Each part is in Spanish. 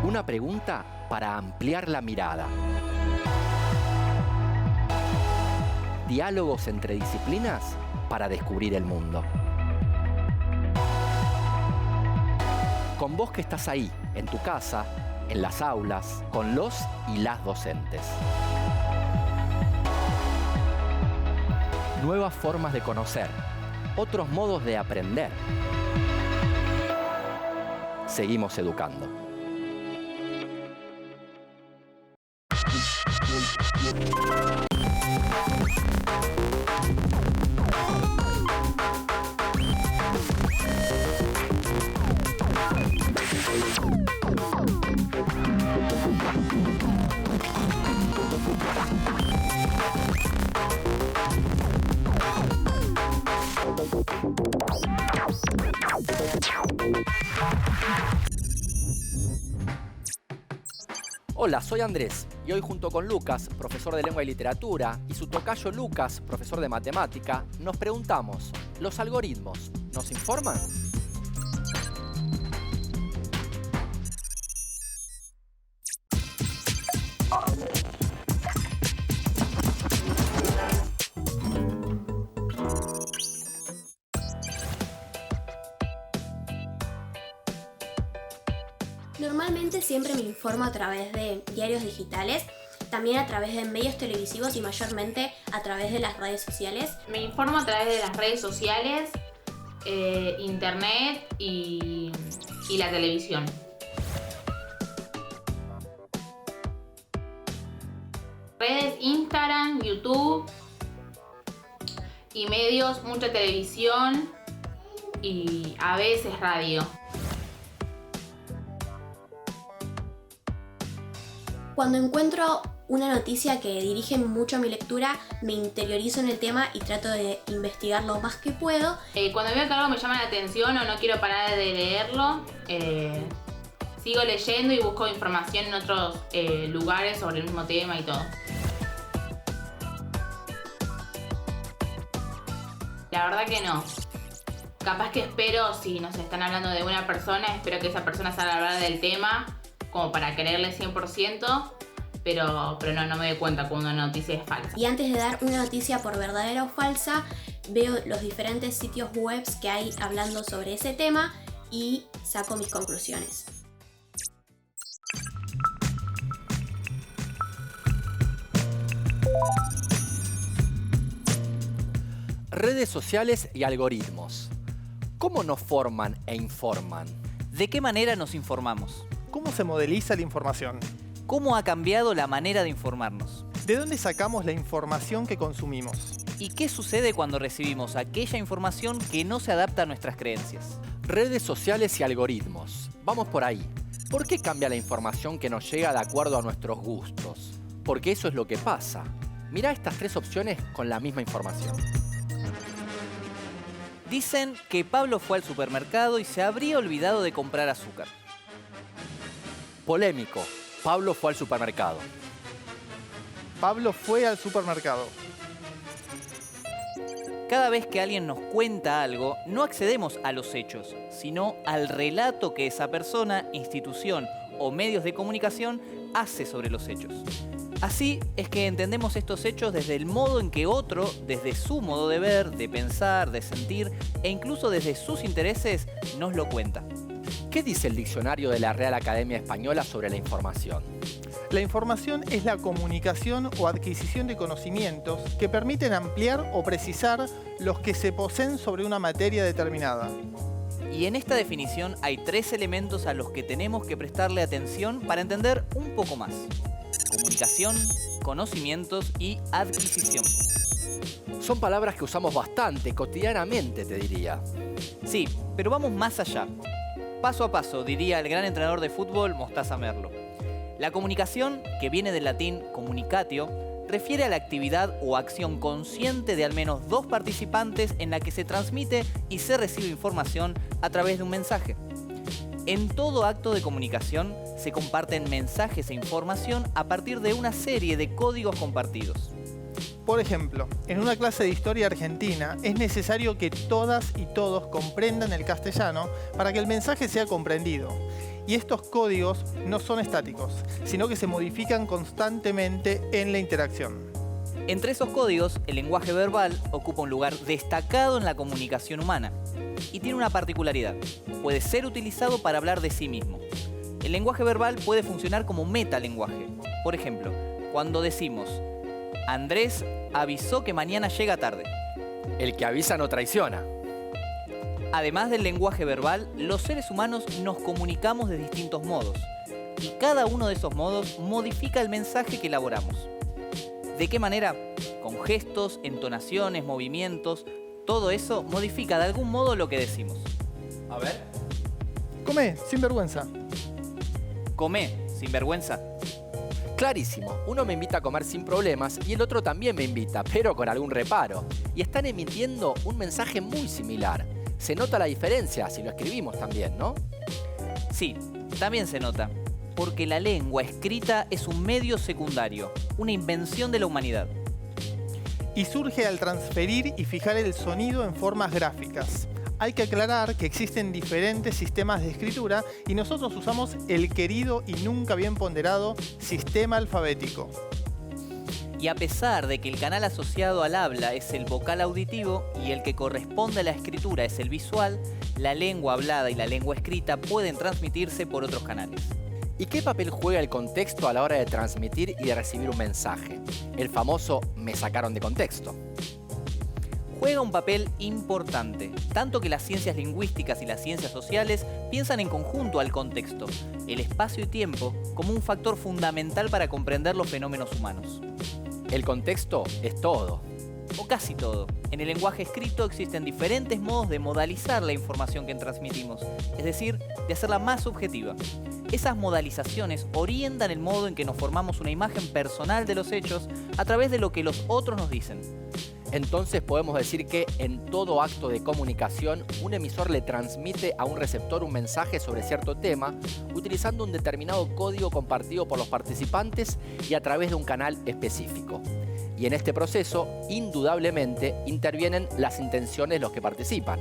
Una pregunta para ampliar la mirada. Diálogos entre disciplinas para descubrir el mundo. Con vos que estás ahí, en tu casa, en las aulas, con los y las docentes. Nuevas formas de conocer, otros modos de aprender. Seguimos educando. Hola, soy Andrés y hoy junto con Lucas, profesor de Lengua y Literatura, y su tocayo Lucas, profesor de Matemática, nos preguntamos, ¿los algoritmos nos informan? Normalmente siempre me informo a través de diarios digitales, también a través de medios televisivos y mayormente a través de las redes sociales. Me informo a través de las redes sociales, internet y la televisión. Redes, Instagram, YouTube y medios, mucha televisión y a veces radio. Cuando encuentro una noticia que dirige mucho mi lectura, me interiorizo en el tema y trato de investigar lo más que puedo. Cuando veo que algo me llama la atención o no quiero parar de leerlo, sigo leyendo y busco información en otros lugares sobre el mismo tema y todo. La verdad que no. Capaz que espero, si nos están hablando de una persona, espero que esa persona salga a hablar del tema como para creerle 100%, pero no me doy cuenta cuando una noticia es falsa. Y antes de dar una noticia por verdadera o falsa, veo los diferentes sitios web que hay hablando sobre ese tema y saco mis conclusiones. Redes sociales y algoritmos. ¿Cómo nos forman e informan? ¿De qué manera nos informamos? ¿Cómo se modeliza la información? ¿Cómo ha cambiado la manera de informarnos? ¿De dónde sacamos la información que consumimos? ¿Y qué sucede cuando recibimos aquella información que no se adapta a nuestras creencias? Redes sociales y algoritmos. Vamos por ahí. ¿Por qué cambia la información que nos llega de acuerdo a nuestros gustos? Porque eso es lo que pasa. Mirá estas tres opciones con la misma información. Dicen que Pablo fue al supermercado y se habría olvidado de comprar azúcar. Polémico. Pablo fue al supermercado. Pablo fue al supermercado. Cada vez que alguien nos cuenta algo, no accedemos a los hechos, sino al relato que esa persona, institución o medios de comunicación hace sobre los hechos. Así es que entendemos estos hechos desde el modo en que otro, desde su modo de ver, de pensar, de sentir e incluso desde sus intereses, nos lo cuenta. ¿Qué dice el diccionario de la Real Academia Española sobre la información? La información es la comunicación o adquisición de conocimientos que permiten ampliar o precisar los que se poseen sobre una materia determinada. Y en esta definición hay tres elementos a los que tenemos que prestarle atención para entender un poco más: comunicación, conocimientos y adquisición. Son palabras que usamos bastante, cotidianamente, te diría. Sí, pero vamos más allá. Paso a paso, diría el gran entrenador de fútbol Mostaza Merlo. La comunicación, que viene del latín comunicatio, refiere a la actividad o acción consciente de al menos dos participantes en la que se transmite y se recibe información a través de un mensaje. En todo acto de comunicación se comparten mensajes e información a partir de una serie de códigos compartidos. Por ejemplo, en una clase de historia argentina es necesario que todas y todos comprendan el castellano para que el mensaje sea comprendido. Y estos códigos no son estáticos, sino que se modifican constantemente en la interacción. Entre esos códigos, el lenguaje verbal ocupa un lugar destacado en la comunicación humana y tiene una particularidad. Puede ser utilizado para hablar de sí mismo. El lenguaje verbal puede funcionar como metalenguaje. Por ejemplo, cuando decimos, Andrés avisó que mañana llega tarde. El que avisa no traiciona. Además del lenguaje verbal, los seres humanos nos comunicamos de distintos modos. Y cada uno de esos modos modifica el mensaje que elaboramos. ¿De qué manera? Con gestos, entonaciones, movimientos. Todo eso modifica de algún modo lo que decimos. A ver. Comé, sin vergüenza. Comé, sin vergüenza. Clarísimo, uno me invita a comer sin problemas y el otro también me invita, pero con algún reparo. Y están emitiendo un mensaje muy similar. Se nota la diferencia si lo escribimos también, ¿no? Sí, también se nota. Porque la lengua escrita es un medio secundario, una invención de la humanidad. Y surge al transferir y fijar el sonido en formas gráficas. Hay que aclarar que existen diferentes sistemas de escritura y nosotros usamos el querido y nunca bien ponderado sistema alfabético. Y a pesar de que el canal asociado al habla es el vocal auditivo y el que corresponde a la escritura es el visual, la lengua hablada y la lengua escrita pueden transmitirse por otros canales. ¿Y qué papel juega el contexto a la hora de transmitir y de recibir un mensaje? El famoso me sacaron de contexto. Juega un papel importante, tanto que las ciencias lingüísticas y las ciencias sociales piensan en conjunto al contexto, el espacio y tiempo, como un factor fundamental para comprender los fenómenos humanos. El contexto es todo. O casi todo. En el lenguaje escrito existen diferentes modos de modalizar la información que transmitimos, es decir, de hacerla más subjetiva. Esas modalizaciones orientan el modo en que nos formamos una imagen personal de los hechos a través de lo que los otros nos dicen. Entonces podemos decir que en todo acto de comunicación, un emisor le transmite a un receptor un mensaje sobre cierto tema, utilizando un determinado código compartido por los participantes y a través de un canal específico. Y en este proceso, indudablemente, intervienen las intenciones de los que participan.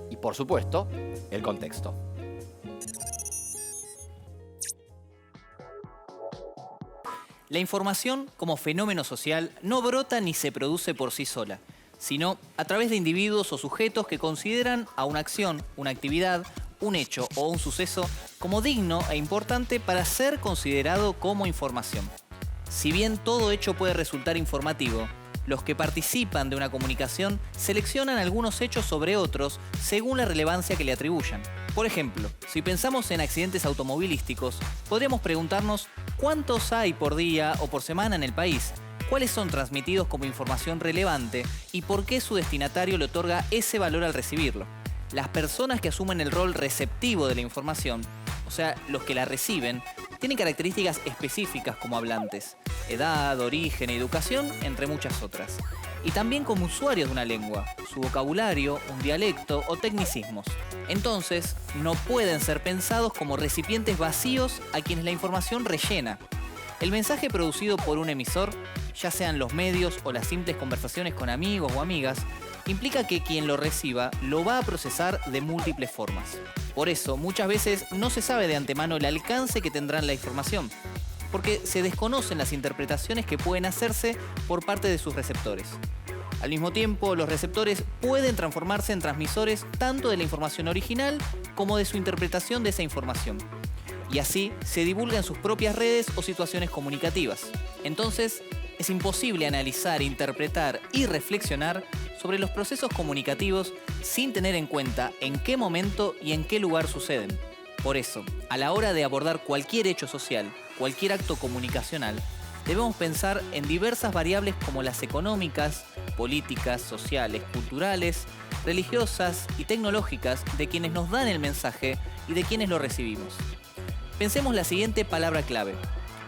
Y por supuesto, el contexto. La información, como fenómeno social, no brota ni se produce por sí sola, sino a través de individuos o sujetos que consideran a una acción, una actividad, un hecho o un suceso como digno e importante para ser considerado como información. Si bien todo hecho puede resultar informativo, los que participan de una comunicación seleccionan algunos hechos sobre otros según la relevancia que le atribuyan. Por ejemplo, si pensamos en accidentes automovilísticos, podríamos preguntarnos cuántos hay por día o por semana en el país, cuáles son transmitidos como información relevante y por qué su destinatario le otorga ese valor al recibirlo. Las personas que asumen el rol receptivo de la información, o sea, los que la reciben, tienen características específicas como hablantes, edad, origen, educación, entre muchas otras. Y también como usuarios de una lengua, su vocabulario, un dialecto o tecnicismos. Entonces, no pueden ser pensados como recipientes vacíos a quienes la información rellena. El mensaje producido por un emisor, ya sean los medios o las simples conversaciones con amigos o amigas, implica que quien lo reciba lo va a procesar de múltiples formas. Por eso, muchas veces no se sabe de antemano el alcance que tendrá la información, porque se desconocen las interpretaciones que pueden hacerse por parte de sus receptores. Al mismo tiempo, los receptores pueden transformarse en transmisores tanto de la información original como de su interpretación de esa información. Y así se divulga en sus propias redes o situaciones comunicativas. Entonces, es imposible analizar, interpretar y reflexionar sobre los procesos comunicativos sin tener en cuenta en qué momento y en qué lugar suceden. Por eso, a la hora de abordar cualquier hecho social, cualquier acto comunicacional, debemos pensar en diversas variables como las económicas, políticas, sociales, culturales, religiosas y tecnológicas de quienes nos dan el mensaje y de quienes lo recibimos. Pensemos la siguiente palabra clave: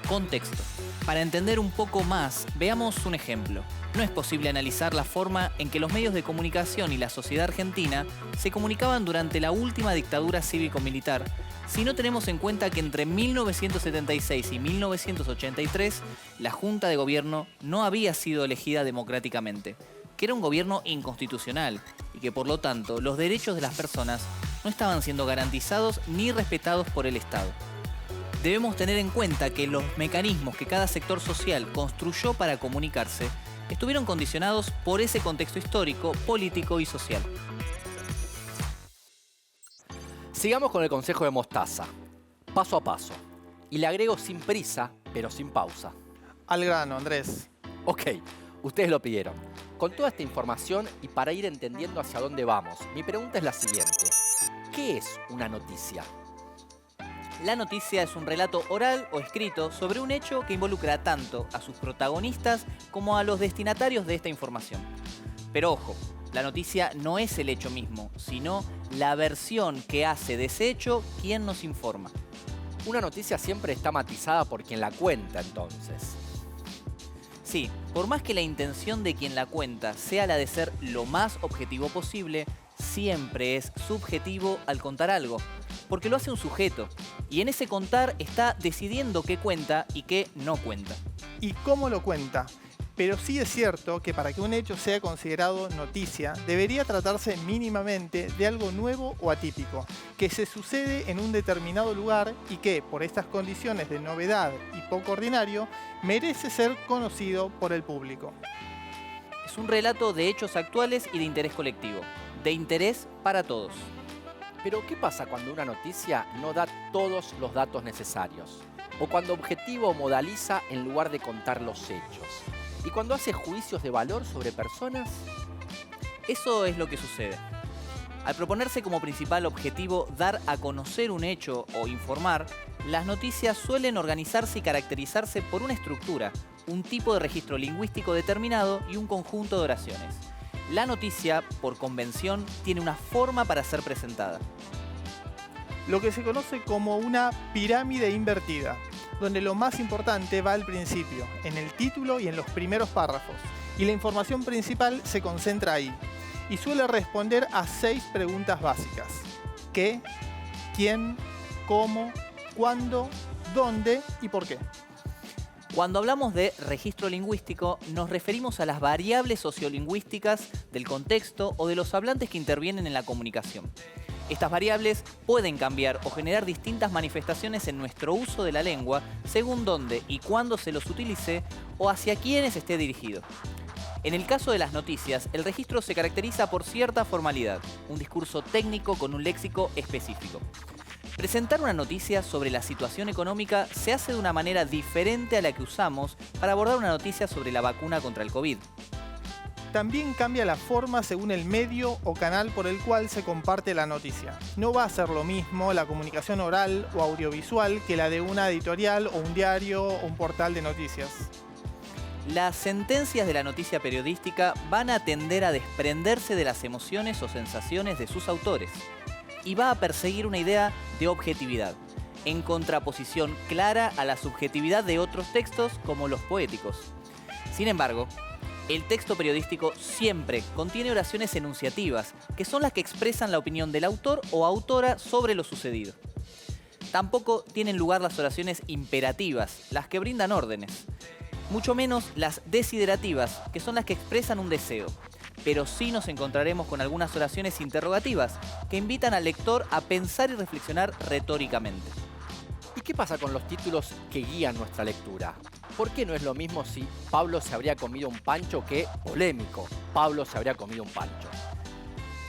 contexto. Para entender un poco más, veamos un ejemplo. No es posible analizar la forma en que los medios de comunicación y la sociedad argentina se comunicaban durante la última dictadura cívico-militar si no tenemos en cuenta que entre 1976 y 1983 la Junta de Gobierno no había sido elegida democráticamente, que era un gobierno inconstitucional y que por lo tanto los derechos de las personas no estaban siendo garantizados ni respetados por el Estado. Debemos tener en cuenta que los mecanismos que cada sector social construyó para comunicarse estuvieron condicionados por ese contexto histórico, político y social. Sigamos con el consejo de Mostaza, paso a paso. Y le agrego sin prisa, pero sin pausa. Al grano, Andrés. Ok, ustedes lo pidieron. Con toda esta información y para ir entendiendo hacia dónde vamos, mi pregunta es la siguiente. ¿Qué es una noticia? La noticia es un relato oral o escrito sobre un hecho que involucra tanto a sus protagonistas como a los destinatarios de esta información. Pero ojo, la noticia no es el hecho mismo, sino la versión que hace de ese hecho quien nos informa. Una noticia siempre está matizada por quien la cuenta, entonces. Sí, por más que la intención de quien la cuenta sea la de ser lo más objetivo posible, siempre es subjetivo al contar algo, porque lo hace un sujeto, y en ese contar está decidiendo qué cuenta y qué no cuenta. ¿Y cómo lo cuenta? Pero sí es cierto que para que un hecho sea considerado noticia, debería tratarse mínimamente de algo nuevo o atípico, que se sucede en un determinado lugar y que, por estas condiciones de novedad y poco ordinario, merece ser conocido por el público. Es un relato de hechos actuales y de interés colectivo, de interés para todos. Pero ¿qué pasa cuando una noticia no da todos los datos necesarios? O cuando objetivo modaliza en lugar de contar los hechos. ¿Y cuando hace juicios de valor sobre personas? Eso es lo que sucede. Al proponerse como principal objetivo dar a conocer un hecho o informar, las noticias suelen organizarse y caracterizarse por una estructura, un tipo de registro lingüístico determinado y un conjunto de oraciones. La noticia, por convención, tiene una forma para ser presentada. Lo que se conoce como una pirámide invertida, donde lo más importante va al principio, en el título y en los primeros párrafos, y la información principal se concentra ahí, y suele responder a 6 preguntas básicas. ¿Qué? ¿Quién? ¿Cómo? ¿Cuándo? ¿Dónde? ¿Y por qué? Cuando hablamos de registro lingüístico, nos referimos a las variables sociolingüísticas del contexto o de los hablantes que intervienen en la comunicación. Estas variables pueden cambiar o generar distintas manifestaciones en nuestro uso de la lengua según dónde y cuándo se los utilice o hacia quiénes esté dirigido. En el caso de las noticias, el registro se caracteriza por cierta formalidad, un discurso técnico con un léxico específico. Presentar una noticia sobre la situación económica se hace de una manera diferente a la que usamos para abordar una noticia sobre la vacuna contra el COVID. También cambia la forma según el medio o canal por el cual se comparte la noticia. No va a ser lo mismo la comunicación oral o audiovisual que la de una editorial o un diario o un portal de noticias. Las sentencias de la noticia periodística van a tender a desprenderse de las emociones o sensaciones de sus autores y va a perseguir una idea de objetividad, en contraposición clara a la subjetividad de otros textos como los poéticos. Sin embargo, el texto periodístico siempre contiene oraciones enunciativas, que son las que expresan la opinión del autor o autora sobre lo sucedido. Tampoco tienen lugar las oraciones imperativas, las que brindan órdenes. Mucho menos las desiderativas, que son las que expresan un deseo. Pero sí nos encontraremos con algunas oraciones interrogativas, que invitan al lector a pensar y reflexionar retóricamente. ¿Y qué pasa con los títulos que guían nuestra lectura? ¿Por qué no es lo mismo si Pablo se habría comido un pancho que polémico? Pablo se habría comido un pancho.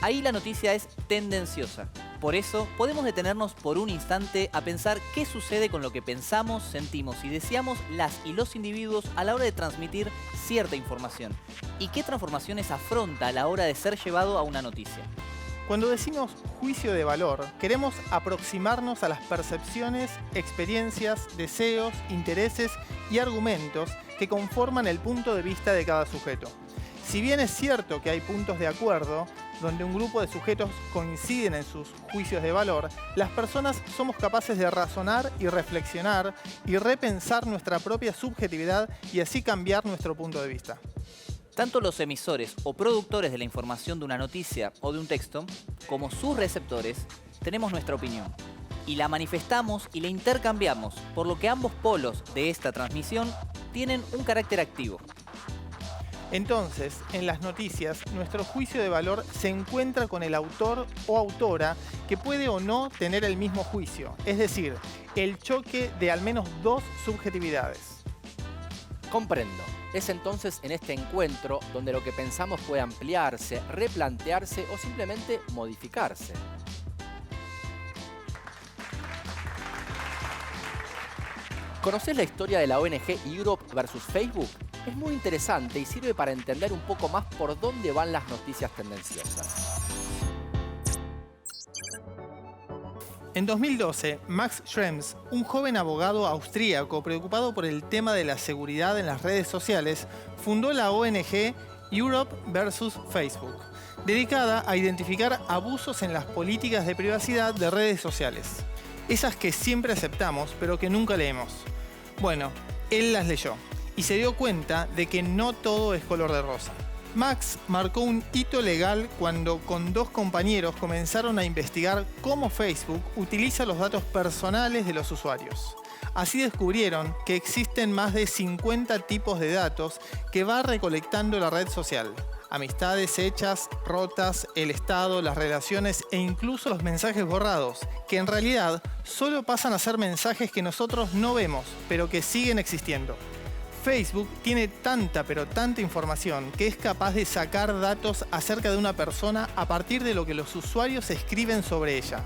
Ahí la noticia es tendenciosa. Por eso podemos detenernos por un instante a pensar qué sucede con lo que pensamos, sentimos y deseamos las y los individuos a la hora de transmitir cierta información y qué transformaciones afronta a la hora de ser llevado a una noticia. Cuando decimos juicio de valor, queremos aproximarnos a las percepciones, experiencias, deseos, intereses y argumentos que conforman el punto de vista de cada sujeto. Si bien es cierto que hay puntos de acuerdo, donde un grupo de sujetos coinciden en sus juicios de valor, las personas somos capaces de razonar y reflexionar y repensar nuestra propia subjetividad y así cambiar nuestro punto de vista. Tanto los emisores o productores de la información de una noticia o de un texto, como sus receptores, tenemos nuestra opinión. Y la manifestamos y la intercambiamos, por lo que ambos polos de esta transmisión tienen un carácter activo. Entonces, en las noticias, nuestro juicio de valor se encuentra con el autor o autora que puede o no tener el mismo juicio, es decir, el choque de al menos dos subjetividades. Comprendo. Es entonces en este encuentro donde lo que pensamos puede ampliarse, replantearse o simplemente modificarse. ¿Conocés la historia de la ONG Europe versus Facebook? Es muy interesante y sirve para entender un poco más por dónde van las noticias tendenciosas. En 2012, Max Schrems, un joven abogado austríaco preocupado por el tema de la seguridad en las redes sociales, fundó la ONG Europe versus Facebook, dedicada a identificar abusos en las políticas de privacidad de redes sociales. Esas que siempre aceptamos, pero que nunca leemos. Bueno, él las leyó y se dio cuenta de que no todo es color de rosa. Max marcó un hito legal cuando con dos compañeros comenzaron a investigar cómo Facebook utiliza los datos personales de los usuarios. Así descubrieron que existen más de 50 tipos de datos que va recolectando la red social. Amistades hechas, rotas, el estado, las relaciones e incluso los mensajes borrados, que en realidad solo pasan a ser mensajes que nosotros no vemos, pero que siguen existiendo. Facebook tiene tanta pero tanta información que es capaz de sacar datos acerca de una persona a partir de lo que los usuarios escriben sobre ella.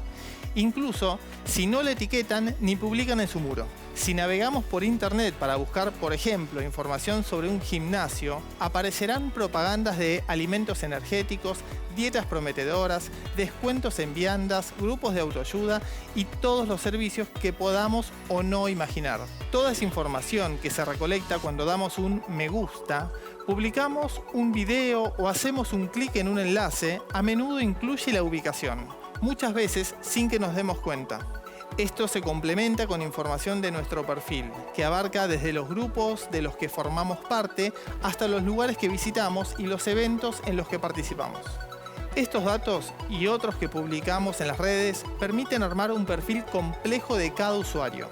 Incluso si no la etiquetan ni publican en su muro. Si navegamos por internet para buscar, por ejemplo, información sobre un gimnasio, aparecerán propagandas de alimentos energéticos, dietas prometedoras, descuentos en viandas, grupos de autoayuda y todos los servicios que podamos o no imaginar. Toda esa información que se recolecta cuando damos un me gusta, publicamos un video o hacemos un clic en un enlace, a menudo incluye la ubicación, muchas veces sin que nos demos cuenta. Esto se complementa con información de nuestro perfil, que abarca desde los grupos de los que formamos parte hasta los lugares que visitamos y los eventos en los que participamos. Estos datos y otros que publicamos en las redes permiten armar un perfil complejo de cada usuario,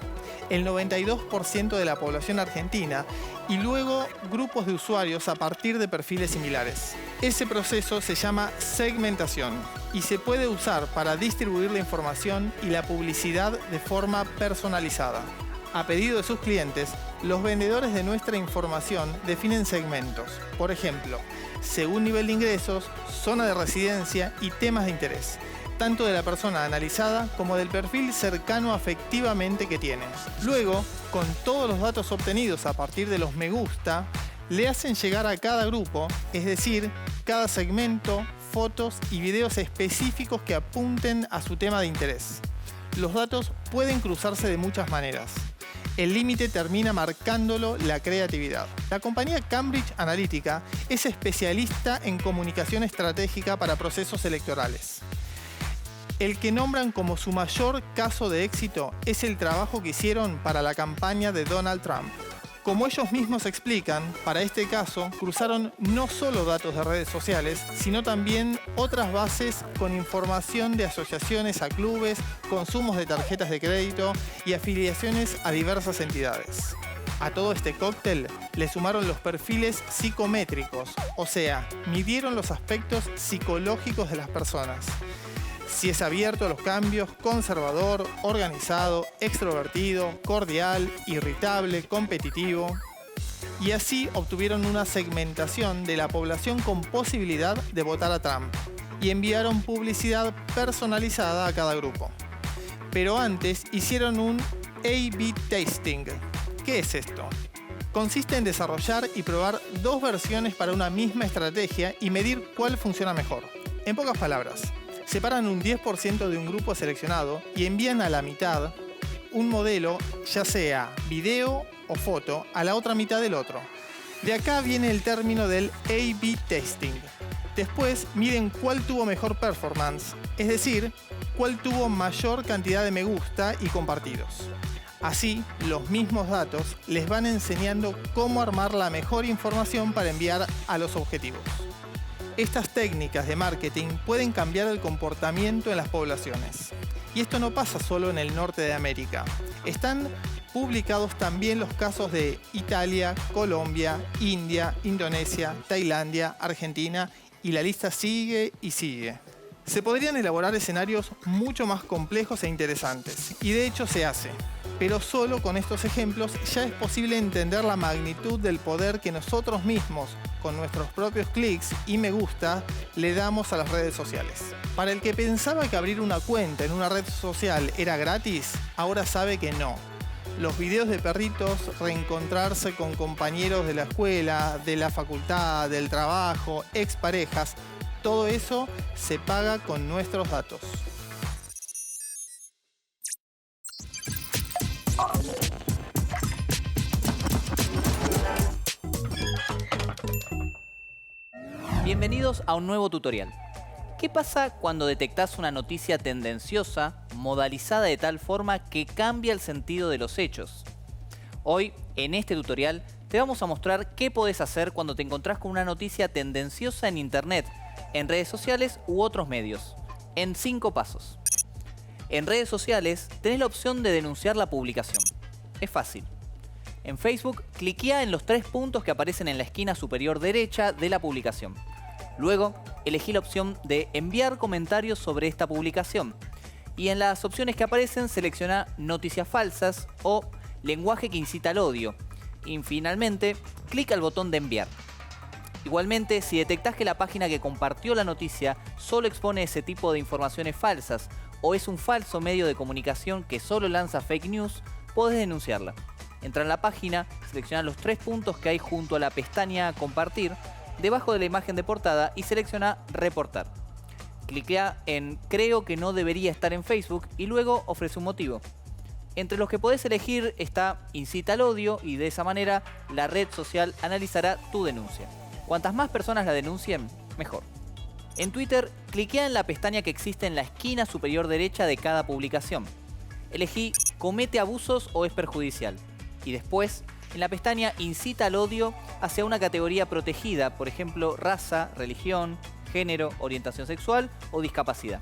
el 92% de la población argentina, y luego grupos de usuarios a partir de perfiles similares. Ese proceso se llama segmentación y se puede usar para distribuir la información y la publicidad de forma personalizada. A pedido de sus clientes, los vendedores de nuestra información definen segmentos, por ejemplo, según nivel de ingresos, zona de residencia y temas de interés, tanto de la persona analizada como del perfil cercano afectivamente que tiene. Luego, con todos los datos obtenidos a partir de los me gusta, le hacen llegar a cada grupo, es decir, cada segmento, fotos y videos específicos que apunten a su tema de interés. Los datos pueden cruzarse de muchas maneras. El límite termina marcándolo la creatividad. La compañía Cambridge Analytica es especialista en comunicación estratégica para procesos electorales. El que nombran como su mayor caso de éxito es el trabajo que hicieron para la campaña de Donald Trump. Como ellos mismos explican, para este caso cruzaron no solo datos de redes sociales, sino también otras bases con información de asociaciones a clubes, consumos de tarjetas de crédito y afiliaciones a diversas entidades. A todo este cóctel le sumaron los perfiles psicométricos, o sea, midieron los aspectos psicológicos de las personas. Si es abierto a los cambios, conservador, organizado, extrovertido, cordial, irritable, competitivo. Y así obtuvieron una segmentación de la población con posibilidad de votar a Trump y enviaron publicidad personalizada a cada grupo. Pero antes hicieron un A/B testing. ¿Qué es esto? Consiste en desarrollar y probar dos versiones para una misma estrategia y medir cuál funciona mejor. En pocas palabras, separan un 10% de un grupo seleccionado y envían a la mitad un modelo, ya sea video o foto, a la otra mitad del otro. De acá viene el término del A/B testing. Después miden cuál tuvo mejor performance, es decir, cuál tuvo mayor cantidad de me gusta y compartidos. Así, los mismos datos les van enseñando cómo armar la mejor información para enviar a los objetivos. Estas técnicas de marketing pueden cambiar el comportamiento en las poblaciones. Y esto no pasa solo en el norte de América. Están publicados también los casos de Italia, Colombia, India, Indonesia, Tailandia, Argentina y la lista sigue y sigue. Se podrían elaborar escenarios mucho más complejos e interesantes, y de hecho se hace. Pero solo con estos ejemplos ya es posible entender la magnitud del poder que nosotros mismos, con nuestros propios clics y me gusta, le damos a las redes sociales. Para el que pensaba que abrir una cuenta en una red social era gratis, ahora sabe que no. Los videos de perritos, reencontrarse con compañeros de la escuela, de la facultad, del trabajo, exparejas, todo eso se paga con nuestros datos. Bienvenidos a un nuevo tutorial. ¿Qué pasa cuando detectás una noticia tendenciosa, modalizada de tal forma que cambia el sentido de los hechos? Hoy, en este tutorial, te vamos a mostrar qué podés hacer cuando te encontrás con una noticia tendenciosa en internet, en redes sociales u otros medios, en 5 pasos. En redes sociales, tenés la opción de denunciar la publicación. Es fácil. En Facebook, cliquea en los 3 puntos que aparecen en la esquina superior derecha de la publicación. Luego, elegí la opción de enviar comentarios sobre esta publicación. Y en las opciones que aparecen, selecciona noticias falsas o lenguaje que incita al odio. Y finalmente, clic al botón de enviar. Igualmente, si detectás que la página que compartió la noticia solo expone ese tipo de informaciones falsas o es un falso medio de comunicación que solo lanza fake news, podés denunciarla. Entra en la página, selecciona los 3 puntos que hay junto a la pestaña Compartir, debajo de la imagen de portada y selecciona Reportar. Cliquea en Creo que no debería estar en Facebook y luego ofrece un motivo. Entre los que podés elegir está Incita al odio y de esa manera la red social analizará tu denuncia. Cuantas más personas la denuncien, mejor. En Twitter, cliquea en la pestaña que existe en la esquina superior derecha de cada publicación. Elegí Comete abusos o es perjudicial. Y después, en la pestaña Incita al odio hacia una categoría protegida, por ejemplo, raza, religión, género, orientación sexual o discapacidad.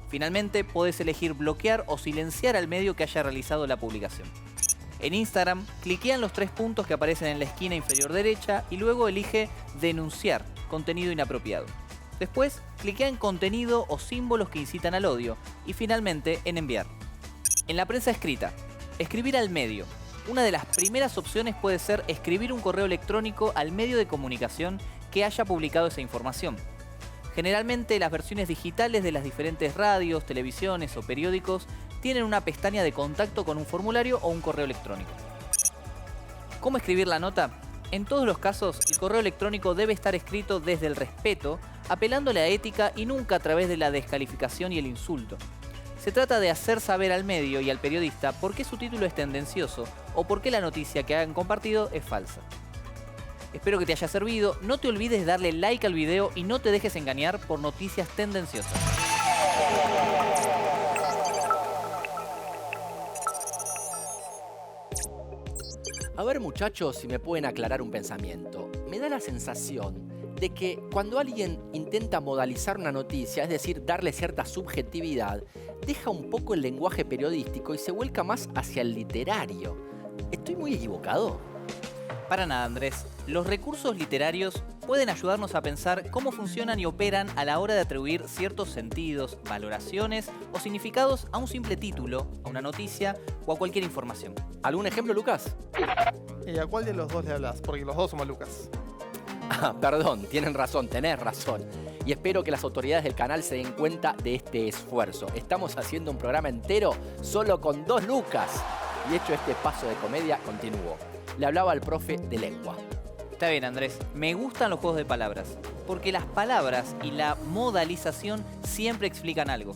Finalmente, podés elegir bloquear o silenciar al medio que haya realizado la publicación. En Instagram, cliquea en los 3 puntos que aparecen en la esquina inferior derecha y luego elige Denunciar, contenido inapropiado. Después, cliquea en Contenido o símbolos que incitan al odio y finalmente en Enviar. En la prensa escrita, escribir al medio. Una de las primeras opciones puede ser escribir un correo electrónico al medio de comunicación que haya publicado esa información. Generalmente las versiones digitales de las diferentes radios, televisiones o periódicos tienen una pestaña de contacto con un formulario o un correo electrónico. ¿Cómo escribir la nota? En todos los casos, el correo electrónico debe estar escrito desde el respeto, apelando a la ética y nunca a través de la descalificación y el insulto. Se trata de hacer saber al medio y al periodista por qué su título es tendencioso o por qué la noticia que han compartido es falsa. Espero que te haya servido, no te olvides de darle like al video y no te dejes engañar por noticias tendenciosas. A ver, muchachos, si me pueden aclarar un pensamiento. Me da la sensación de que cuando alguien intenta modalizar una noticia, es decir, darle cierta subjetividad, deja un poco el lenguaje periodístico y se vuelca más hacia el literario. ¿Estoy muy equivocado? Para nada, Andrés. Los recursos literarios pueden ayudarnos a pensar cómo funcionan y operan a la hora de atribuir ciertos sentidos, valoraciones o significados a un simple título, a una noticia o a cualquier información. ¿Algún ejemplo, Lucas? ¿A cuál de los dos le hablas? Porque los dos somos Lucas. Ah, perdón, tenés razón. Y espero que las autoridades del canal se den cuenta de este esfuerzo. Estamos haciendo un programa entero solo con 2 Lucas. Y hecho este paso de comedia, continuó. Le hablaba al profe de lengua. Está bien, Andrés. Me gustan los juegos de palabras, porque las palabras y la modalización siempre explican algo.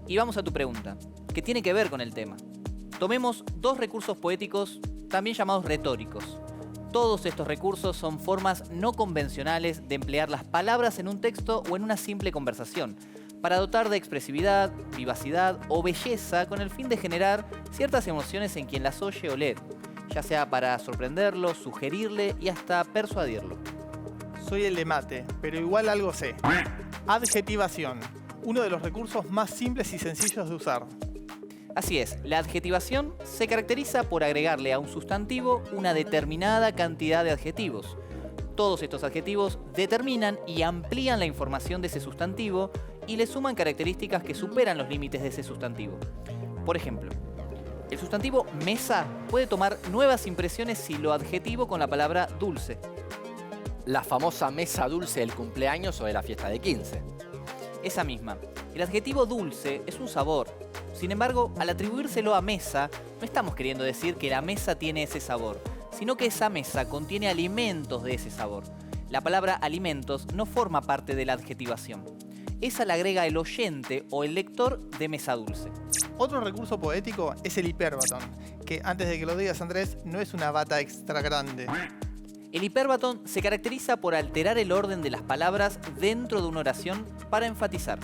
Y vamos a tu pregunta, que tiene que ver con el tema. Tomemos 2 recursos poéticos, también llamados retóricos. Todos estos recursos son formas no convencionales de emplear las palabras en un texto o en una simple conversación, para dotar de expresividad, vivacidad o belleza con el fin de generar ciertas emociones en quien las oye o lee, ya sea para sorprenderlo, sugerirle y hasta persuadirlo. Soy el de mate, pero igual algo sé. Adjetivación, uno de los recursos más simples y sencillos de usar. Así es, la adjetivación se caracteriza por agregarle a un sustantivo una determinada cantidad de adjetivos. Todos estos adjetivos determinan y amplían la información de ese sustantivo y le suman características que superan los límites de ese sustantivo. Por ejemplo, el sustantivo mesa puede tomar nuevas impresiones si lo adjetivo con la palabra dulce. La famosa mesa dulce del cumpleaños o de la fiesta de 15. Esa misma. El adjetivo dulce es un sabor. Sin embargo, al atribuírselo a mesa, no estamos queriendo decir que la mesa tiene ese sabor, sino que esa mesa contiene alimentos de ese sabor. La palabra alimentos no forma parte de la adjetivación. Esa la agrega el oyente o el lector de mesa dulce. Otro recurso poético es el hipérbaton, que antes de que lo digas, Andrés, no es una bata extra grande. El hipérbaton se caracteriza por alterar el orden de las palabras dentro de una oración para enfatizar.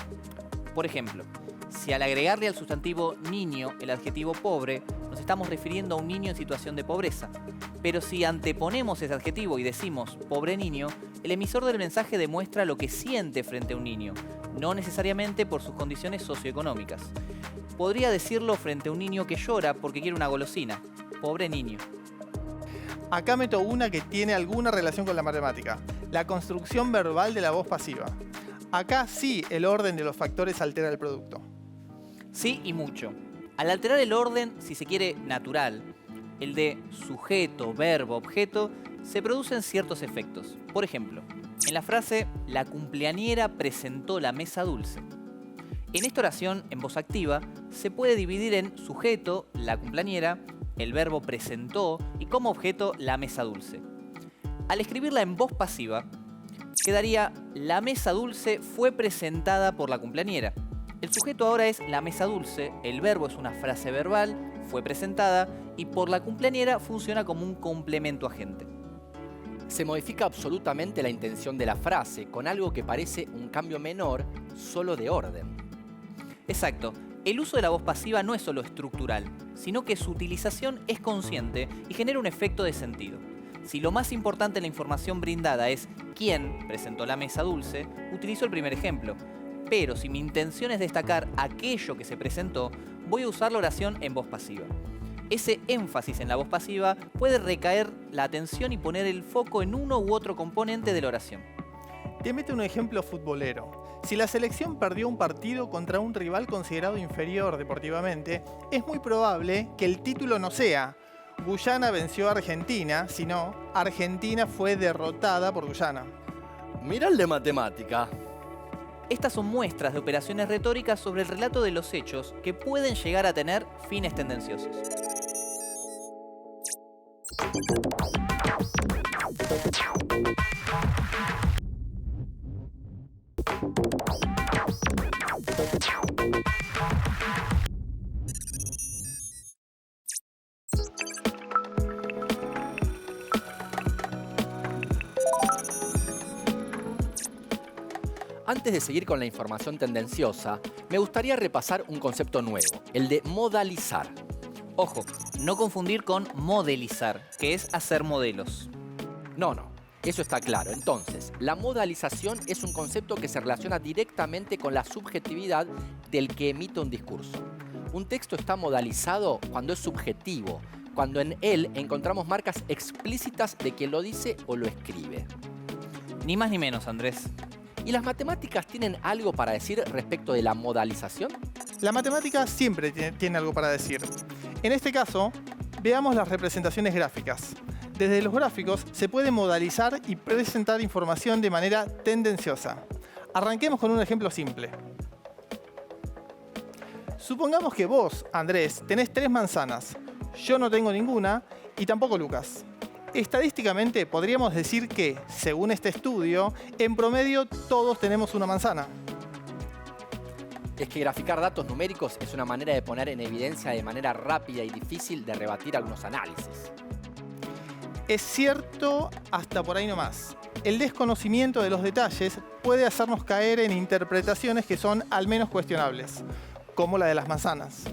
Por ejemplo, si al agregarle al sustantivo niño el adjetivo pobre, nos estamos refiriendo a un niño en situación de pobreza. Pero si anteponemos ese adjetivo y decimos pobre niño, el emisor del mensaje demuestra lo que siente frente a un niño, no necesariamente por sus condiciones socioeconómicas. Podría decirlo frente a un niño que llora porque quiere una golosina. Pobre niño. Acá meto una que tiene alguna relación con la matemática, la construcción verbal de la voz pasiva. Acá sí el orden de los factores altera el producto. Sí y mucho. Al alterar el orden, si se quiere, natural, el de sujeto, verbo, objeto, se producen ciertos efectos. Por ejemplo, en la frase la cumpleañera presentó la mesa dulce. En esta oración, en voz activa, se puede dividir en sujeto, la cumpleañera, el verbo presentó y como objeto la mesa dulce. Al escribirla en voz pasiva, quedaría la mesa dulce fue presentada por la cumpleañera. El sujeto ahora es la mesa dulce, el verbo es una frase verbal, fue presentada y por la cumpleañera funciona como un complemento agente. Se modifica absolutamente la intención de la frase con algo que parece un cambio menor, solo de orden. Exacto. El uso de la voz pasiva no es solo estructural, sino que su utilización es consciente y genera un efecto de sentido. Si lo más importante en la información brindada es quién presentó la mesa dulce, utilizo el primer ejemplo. Pero si mi intención es destacar aquello que se presentó, voy a usar la oración en voz pasiva. Ese énfasis en la voz pasiva puede recaer la atención y poner el foco en uno u otro componente de la oración. Te meto un ejemplo futbolero. Si la selección perdió un partido contra un rival considerado inferior deportivamente, es muy probable que el título no sea Guyana venció a Argentina, sino Argentina fue derrotada por Guyana. Mira el de matemática. Estas son muestras de operaciones retóricas sobre el relato de los hechos que pueden llegar a tener fines tendenciosos. Antes de seguir con la información tendenciosa, me gustaría repasar un concepto nuevo, el de modalizar. Ojo, no confundir con modelizar, que es hacer modelos. No, eso está claro. Entonces, la modalización es un concepto que se relaciona directamente con la subjetividad del que emite un discurso. Un texto está modalizado cuando es subjetivo, cuando en él encontramos marcas explícitas de quien lo dice o lo escribe. Ni más ni menos, Andrés. ¿Y las matemáticas tienen algo para decir respecto de la modalización? La matemática siempre tiene algo para decir. En este caso, veamos las representaciones gráficas. Desde los gráficos se puede modalizar y presentar información de manera tendenciosa. Arranquemos con un ejemplo simple. Supongamos que vos, Andrés, tenés 3 manzanas. Yo no tengo ninguna y tampoco Lucas. Estadísticamente podríamos decir que, según este estudio, en promedio todos tenemos una manzana. Es que graficar datos numéricos es una manera de poner en evidencia de manera rápida y difícil de rebatir algunos análisis. Es cierto hasta por ahí nomás. El desconocimiento de los detalles puede hacernos caer en interpretaciones que son al menos cuestionables, como la de las manzanas.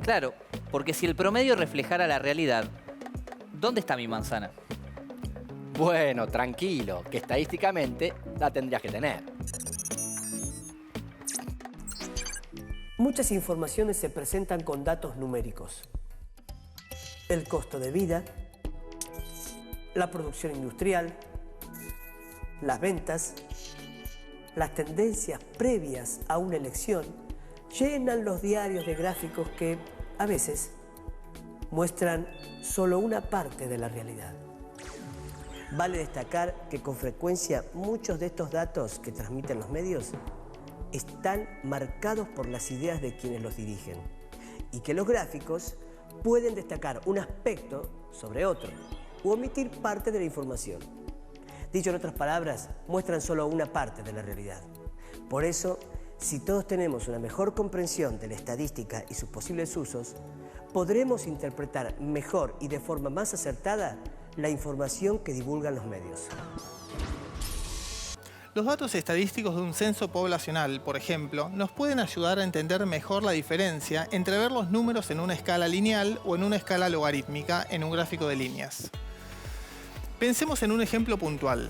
Claro, porque si el promedio reflejara la realidad, ¿dónde está mi manzana? Bueno, tranquilo, que estadísticamente la tendrías que tener. Muchas informaciones se presentan con datos numéricos. El costo de vida, la producción industrial, las ventas, las tendencias previas a una elección llenan los diarios de gráficos que, a veces, muestran solo una parte de la realidad. Vale destacar que con frecuencia muchos de estos datos que transmiten los medios están marcados por las ideas de quienes los dirigen y que los gráficos pueden destacar un aspecto sobre otro u omitir parte de la información. Dicho en otras palabras, muestran solo una parte de la realidad. Por eso, si todos tenemos una mejor comprensión de la estadística y sus posibles usos, podremos interpretar mejor y de forma más acertada la información que divulgan los medios. Los datos estadísticos de un censo poblacional, por ejemplo, nos pueden ayudar a entender mejor la diferencia entre ver los números en una escala lineal o en una escala logarítmica en un gráfico de líneas. Pensemos en un ejemplo puntual: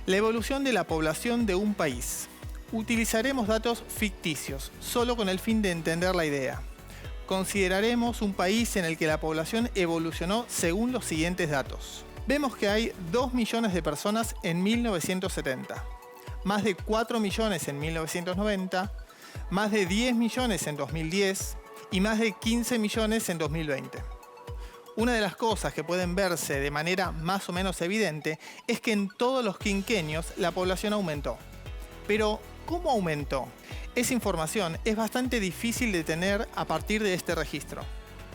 la evolución de la población de un país. Utilizaremos datos ficticios, solo con el fin de entender la idea. Consideraremos un país en el que la población evolucionó según los siguientes datos. Vemos que hay 2 millones de personas en 1970, más de 4 millones en 1990, más de 10 millones en 2010 y más de 15 millones en 2020. Una de las cosas que pueden verse de manera más o menos evidente es que en todos los quinquenios la población aumentó. Pero, ¿cómo aumentó? Esa información es bastante difícil de tener a partir de este registro.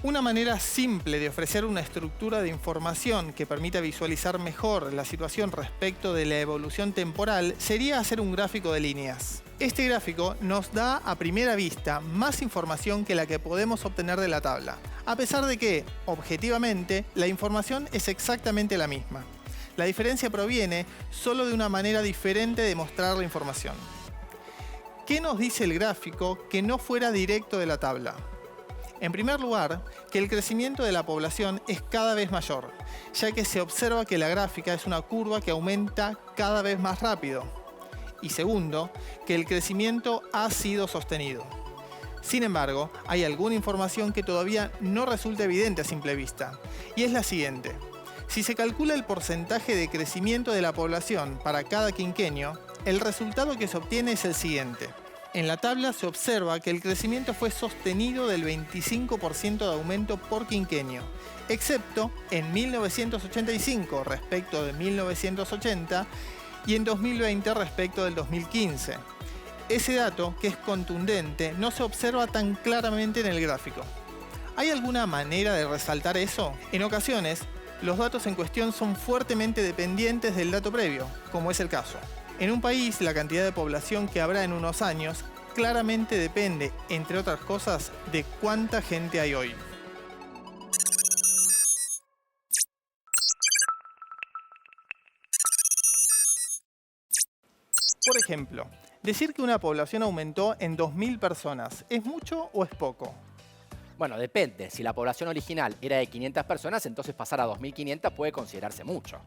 Una manera simple de ofrecer una estructura de información que permita visualizar mejor la situación respecto de la evolución temporal sería hacer un gráfico de líneas. Este gráfico nos da a primera vista más información que la que podemos obtener de la tabla, a pesar de que, objetivamente, la información es exactamente la misma. La diferencia proviene solo de una manera diferente de mostrar la información. ¿Qué nos dice el gráfico que no fuera directo de la tabla? En primer lugar, que el crecimiento de la población es cada vez mayor, ya que se observa que la gráfica es una curva que aumenta cada vez más rápido. Y segundo, que el crecimiento ha sido sostenido. Sin embargo, hay alguna información que todavía no resulta evidente a simple vista, y es la siguiente. Si se calcula el porcentaje de crecimiento de la población para cada quinquenio, el resultado que se obtiene es el siguiente. En la tabla se observa que el crecimiento fue sostenido del 25% de aumento por quinquenio, excepto en 1985 respecto de 1980 y en 2020 respecto del 2015. Ese dato, que es contundente, no se observa tan claramente en el gráfico. ¿Hay alguna manera de resaltar eso? En ocasiones, los datos en cuestión son fuertemente dependientes del dato previo, como es el caso. En un país, la cantidad de población que habrá en unos años claramente depende, entre otras cosas, de cuánta gente hay hoy. Por ejemplo, decir que una población aumentó en 2.000 personas, ¿es mucho o es poco? Bueno, depende. Si la población original era de 500 personas, entonces pasar a 2.500 puede considerarse mucho.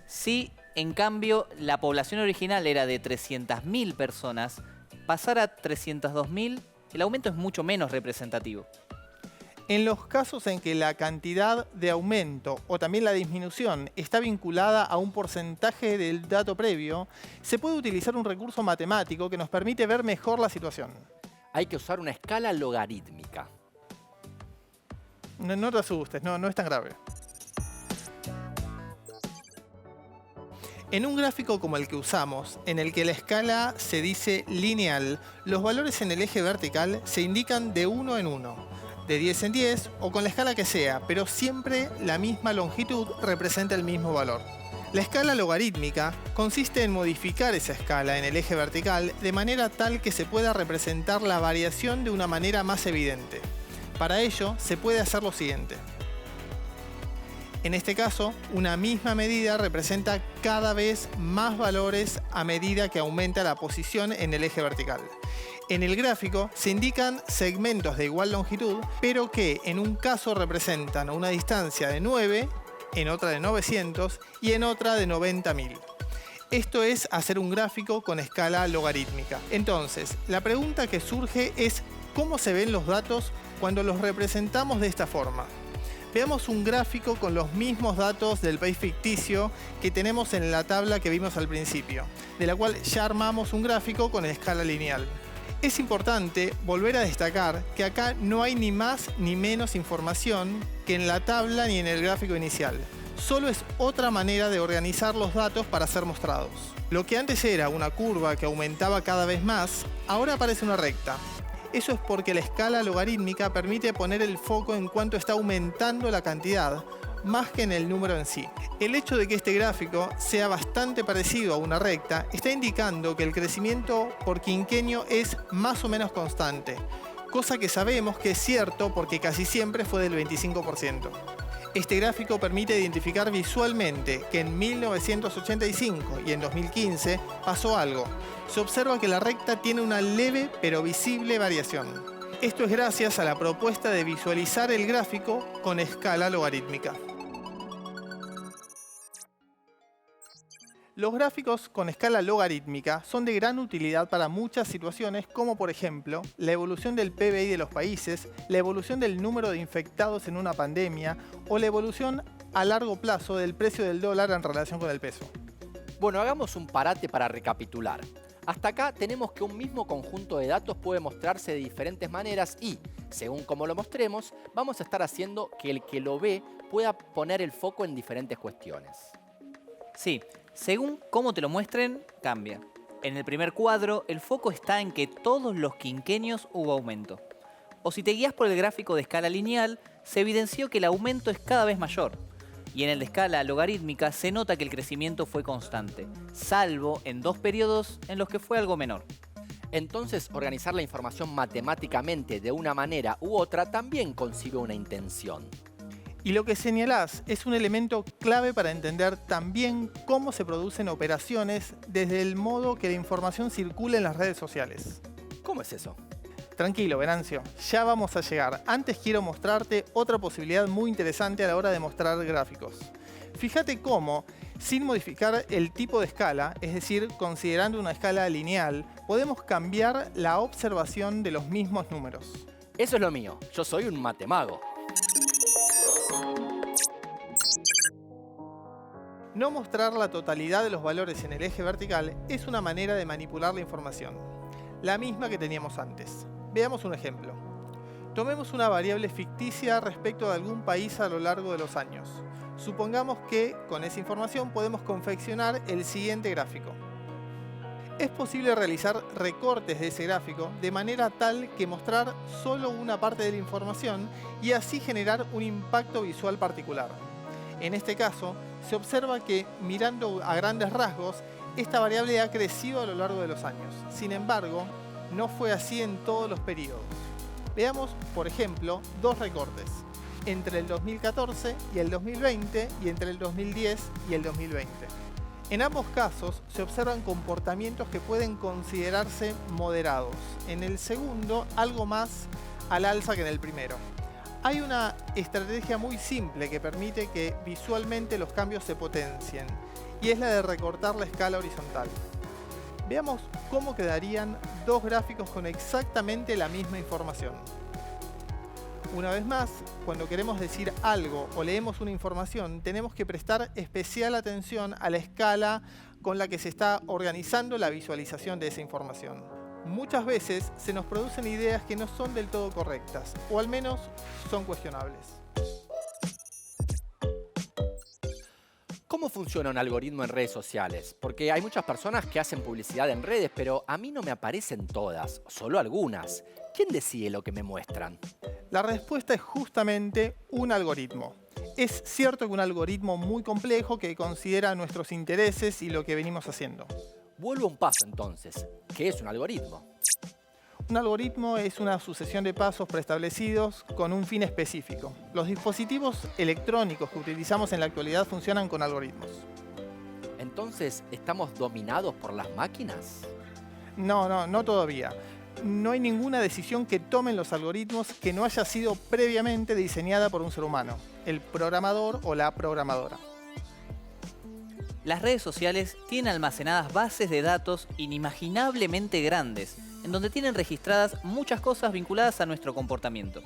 Si, en cambio, la población original era de 300.000 personas, pasar a 302.000, el aumento es mucho menos representativo. En los casos en que la cantidad de aumento o también la disminución está vinculada a un porcentaje del dato previo, se puede utilizar un recurso matemático que nos permite ver mejor la situación. Hay que usar una escala logarítmica. No te asustes, no es tan grave. En un gráfico como el que usamos, en el que la escala se dice lineal, los valores en el eje vertical se indican de 1 en 1, de 10 en 10 o con la escala que sea, pero siempre la misma longitud representa el mismo valor. La escala logarítmica consiste en modificar esa escala en el eje vertical de manera tal que se pueda representar la variación de una manera más evidente. Para ello, se puede hacer lo siguiente. En este caso, una misma medida representa cada vez más valores a medida que aumenta la posición en el eje vertical. En el gráfico se indican segmentos de igual longitud, pero que en un caso representan una distancia de 9, en otra de 900 y en otra de 90.000. Esto es hacer un gráfico con escala logarítmica. Entonces, la pregunta que surge es ¿Cómo se ven los datos cuando los representamos de esta forma? Veamos un gráfico con los mismos datos del país ficticio que tenemos en la tabla que vimos al principio, de la cual ya armamos un gráfico con escala lineal. Es importante volver a destacar que acá no hay ni más ni menos información que en la tabla ni en el gráfico inicial. Solo es otra manera de organizar los datos para ser mostrados. Lo que antes era una curva que aumentaba cada vez más, ahora parece una recta. Eso es porque la escala logarítmica permite poner el foco en cuánto está aumentando la cantidad, más que en el número en sí. El hecho de que este gráfico sea bastante parecido a una recta está indicando que el crecimiento por quinquenio es más o menos constante, cosa que sabemos que es cierto porque casi siempre fue del 25%. Este gráfico permite identificar visualmente que en 1985 y en 2015 pasó algo. Se observa que la recta tiene una leve pero visible variación. Esto es gracias a la propuesta de visualizar el gráfico con escala logarítmica. Los gráficos con escala logarítmica son de gran utilidad para muchas situaciones, como por ejemplo la evolución del PBI de los países, la evolución del número de infectados en una pandemia o la evolución a largo plazo del precio del dólar en relación con el peso. Bueno, hagamos un parate para recapitular. Hasta acá tenemos que un mismo conjunto de datos puede mostrarse de diferentes maneras y, según cómo lo mostremos, vamos a estar haciendo que el que lo ve pueda poner el foco en diferentes cuestiones. Sí, según cómo te lo muestren, cambia. En el primer cuadro, el foco está en que todos los quinquenios hubo aumento. O si te guías por el gráfico de escala lineal, se evidenció que el aumento es cada vez mayor. Y en el de escala logarítmica se nota que el crecimiento fue constante, salvo en 2 periodos en los que fue algo menor. Entonces, organizar la información matemáticamente de una manera u otra también concibe una intención. Y lo que señalás es un elemento clave para entender también cómo se producen operaciones desde el modo que la información circula en las redes sociales. ¿Cómo es eso? Tranquilo, Venancio, ya vamos a llegar. Antes quiero mostrarte otra posibilidad muy interesante a la hora de mostrar gráficos. Fíjate cómo, sin modificar el tipo de escala, es decir, considerando una escala lineal, podemos cambiar la observación de los mismos números. Eso es lo mío. Yo soy un matemago. No mostrar la totalidad de los valores en el eje vertical es una manera de manipular la información, la misma que teníamos antes. Veamos un ejemplo. Tomemos una variable ficticia respecto de algún país a lo largo de los años. Supongamos que con esa información podemos confeccionar el siguiente gráfico. Es posible realizar recortes de ese gráfico de manera tal que mostrar solo una parte de la información y así generar un impacto visual particular. En este caso, se observa que, mirando a grandes rasgos, esta variable ha crecido a lo largo de los años. Sin embargo, no fue así en todos los periodos. Veamos, por ejemplo, 2 recortes, entre el 2014 y el 2020 y entre el 2010 y el 2020. En ambos casos se observan comportamientos que pueden considerarse moderados. En el segundo, algo más al alza que en el primero. Hay una estrategia muy simple que permite que visualmente los cambios se potencien, y es la de recortar la escala horizontal. Veamos cómo quedarían 2 gráficos con exactamente la misma información. Una vez más, cuando queremos decir algo o leemos una información, tenemos que prestar especial atención a la escala con la que se está organizando la visualización de esa información. Muchas veces se nos producen ideas que no son del todo correctas, o al menos son cuestionables. ¿Cómo funciona un algoritmo en redes sociales? Porque hay muchas personas que hacen publicidad en redes, pero a mí no me aparecen todas, solo algunas. ¿Quién decide lo que me muestran? La respuesta es justamente un algoritmo. Es cierto que un algoritmo muy complejo que considera nuestros intereses y lo que venimos haciendo. Vuelvo un paso entonces. ¿Qué es un algoritmo? Un algoritmo es una sucesión de pasos preestablecidos con un fin específico. Los dispositivos electrónicos que utilizamos en la actualidad funcionan con algoritmos. Entonces, ¿estamos dominados por las máquinas? No todavía. No hay ninguna decisión que tomen los algoritmos que no haya sido previamente diseñada por un ser humano, el programador o la programadora. Las redes sociales tienen almacenadas bases de datos inimaginablemente grandes en donde tienen registradas muchas cosas vinculadas a nuestro comportamiento.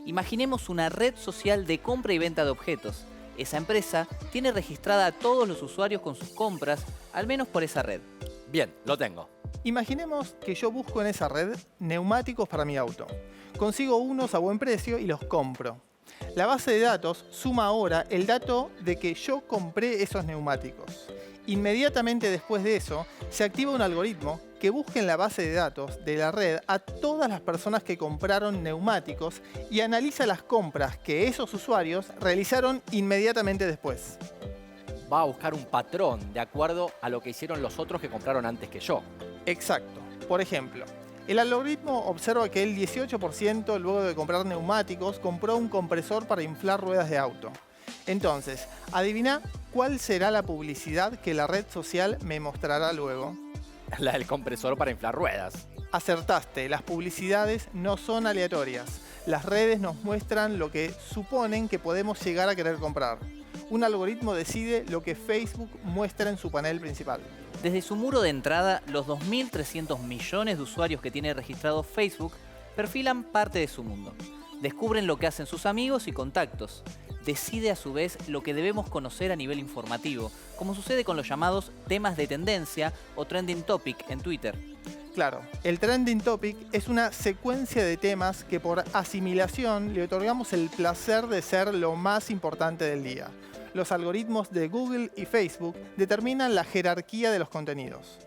Imaginemos una red social de compra y venta de objetos. Esa empresa tiene registrada a todos los usuarios con sus compras, al menos por esa red. Bien, lo tengo. Imaginemos que yo busco en esa red neumáticos para mi auto. Consigo unos a buen precio y los compro. La base de datos suma ahora el dato de que yo compré esos neumáticos. Inmediatamente después de eso, se activa un algoritmo que busca en la base de datos de la red a todas las personas que compraron neumáticos y analiza las compras que esos usuarios realizaron inmediatamente después. Va a buscar un patrón de acuerdo a lo que hicieron los otros que compraron antes que yo. Exacto. Por ejemplo, el algoritmo observa que el 18% luego de comprar neumáticos compró un compresor para inflar ruedas de auto. Entonces, adivina cuál será la publicidad que la red social me mostrará luego. La del compresor para inflar ruedas. Acertaste, las publicidades no son aleatorias. Las redes nos muestran lo que suponen que podemos llegar a querer comprar. Un algoritmo decide lo que Facebook muestra en su panel principal. Desde su muro de entrada, los 2.300 millones de usuarios que tiene registrado Facebook perfilan parte de su mundo. Descubren lo que hacen sus amigos y contactos. Decide a su vez lo que debemos conocer a nivel informativo, como sucede con los llamados temas de tendencia o trending topic en Twitter. Claro, el trending topic es una secuencia de temas que por asimilación le otorgamos el placer de ser lo más importante del día. Los algoritmos de Google y Facebook determinan la jerarquía de los contenidos.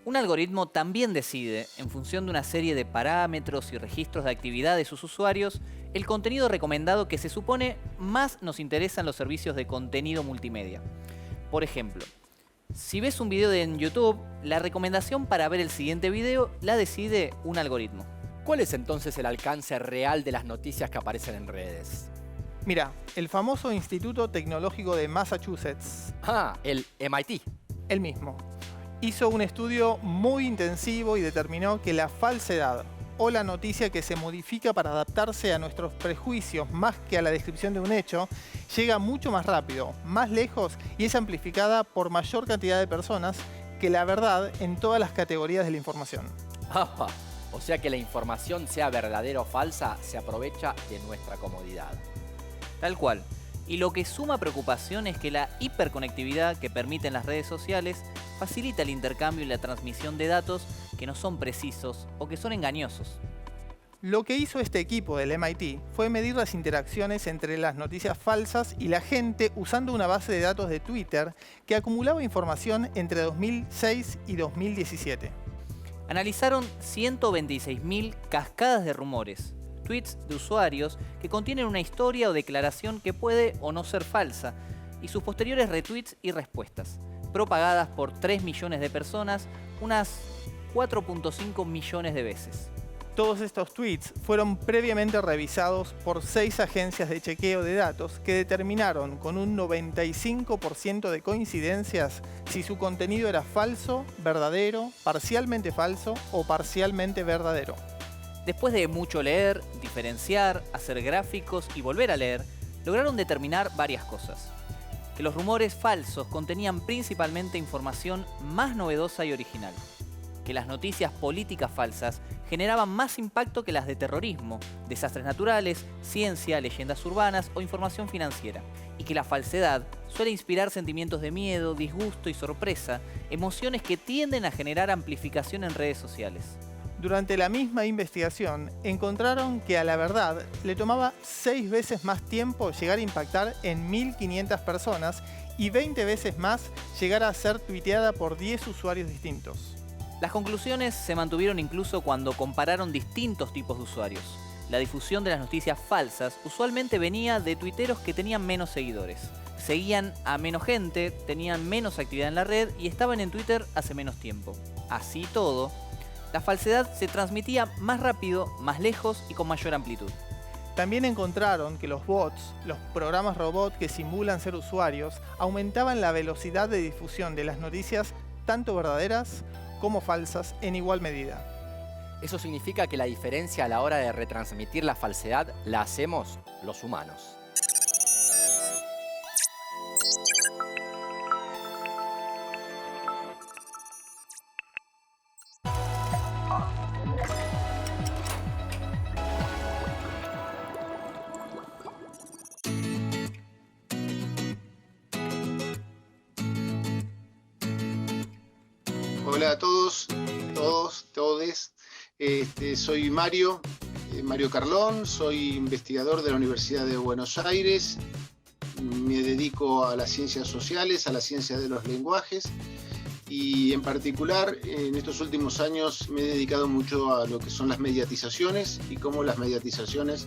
Un algoritmo también decide, en función de una serie de parámetros y registros de actividad de sus usuarios, el contenido recomendado que se supone más nos interesa en los servicios de contenido multimedia. Por ejemplo, si ves un video en YouTube, la recomendación para ver el siguiente video la decide un algoritmo. ¿Cuál es entonces el alcance real de las noticias que aparecen en redes? Mira, el famoso Instituto Tecnológico de Massachusetts, El MIT. el mismo, hizo un estudio muy intensivo y determinó que la falsedad o la noticia que se modifica para adaptarse a nuestros prejuicios más que a la descripción de un hecho, llega mucho más rápido, más lejos y es amplificada por mayor cantidad de personas que la verdad en todas las categorías de la información. O sea que la información, sea verdadera o falsa, se aprovecha de nuestra comodidad. Tal cual. Y lo que suma preocupación es que la hiperconectividad que permiten las redes sociales facilita el intercambio y la transmisión de datos que no son precisos o que son engañosos. Lo que hizo este equipo del MIT fue medir las interacciones entre las noticias falsas y la gente usando una base de datos de Twitter que acumulaba información entre 2006 y 2017. Analizaron 126.000 cascadas de rumores, tweets de usuarios que contienen una historia o declaración que puede o no ser falsa, y sus posteriores retweets y respuestas, propagadas por 3 millones de personas, unas 4.5 millones de veces. Todos estos tweets fueron previamente revisados por 6 agencias de chequeo de datos que determinaron con un 95% de coincidencias si su contenido era falso, verdadero, parcialmente falso o parcialmente verdadero. Después de mucho leer, diferenciar, hacer gráficos y volver a leer, lograron determinar varias cosas. Que los rumores falsos contenían principalmente información más novedosa y original. Que las noticias políticas falsas generaban más impacto que las de terrorismo, desastres naturales, ciencia, leyendas urbanas o información financiera. Y que la falsedad suele inspirar sentimientos de miedo, disgusto y sorpresa, emociones que tienden a generar amplificación en redes sociales. Durante la misma investigación, encontraron que a la verdad le tomaba 6 veces más tiempo llegar a impactar en 1.500 personas y 20 veces más llegar a ser tuiteada por 10 usuarios distintos. Las conclusiones se mantuvieron incluso cuando compararon distintos tipos de usuarios. La difusión de las noticias falsas usualmente venía de tuiteros que tenían menos seguidores. Seguían a menos gente, tenían menos actividad en la red y estaban en Twitter hace menos tiempo. Así todo, la falsedad se transmitía más rápido, más lejos y con mayor amplitud. También encontraron que los bots, los programas robot que simulan ser usuarios, aumentaban la velocidad de difusión de las noticias tanto verdaderas como falsas en igual medida. Eso significa que la diferencia a la hora de retransmitir la falsedad la hacemos los humanos. Hola a todos, todes. Soy Mario Carlón, soy investigador de la Universidad de Buenos Aires. Me dedico a las ciencias sociales, a la ciencia de los lenguajes y en particular en estos últimos años me he dedicado mucho a lo que son las mediatizaciones y cómo las mediatizaciones